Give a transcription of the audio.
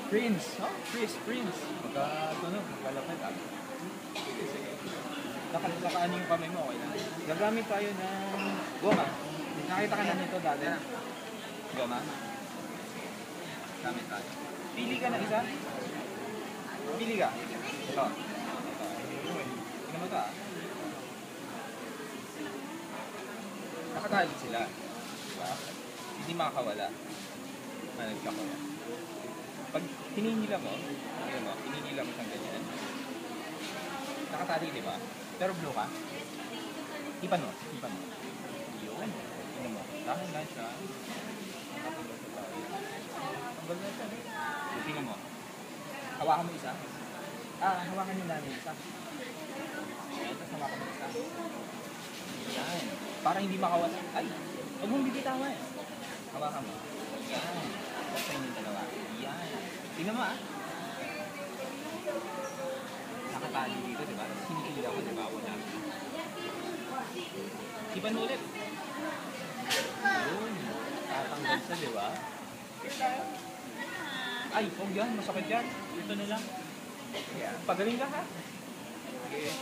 Prince. Oh, Prince. Magkalapit ah. Sige, sige. Nakaano yung kamay mo, okay na. Gagamit tayo ng goma. Nakita ka na nito dati. Goma. Gamit tayo. Pili ka na isa. Pili ka. Ito. Tingnan mo ito ah. Nakatali sila. Diba? Hindi makakawala. Manag ka ko yan. Pag hininila mo, hininila mo siyang ganyan. Nakatali, di ba? Pero blue ka. Ipan mo. Yun. Tingnan mo. Dahil na siya. Nakatulog sa tayo. Tanggal na siya. Tingnan mo. Hawakan mo isa. Hawakan nyo namin isa. Ayan, tapos hawakan mo isa. Yan. Para hindi makawala. Ay, huwag mong bibitawan. Hawakan mo. Yan. Huwag sa inyong dalawa. Yan. Tingnan mo ah. Nakatali dito, diba? Sinikila ko, diba? Wala. Ipan mo ulit. Yun. Tatanggal siya, diba? Ay, huwag yan. Masakit yan. Ito na lang. Yan. Pagaling ka ha. Okay.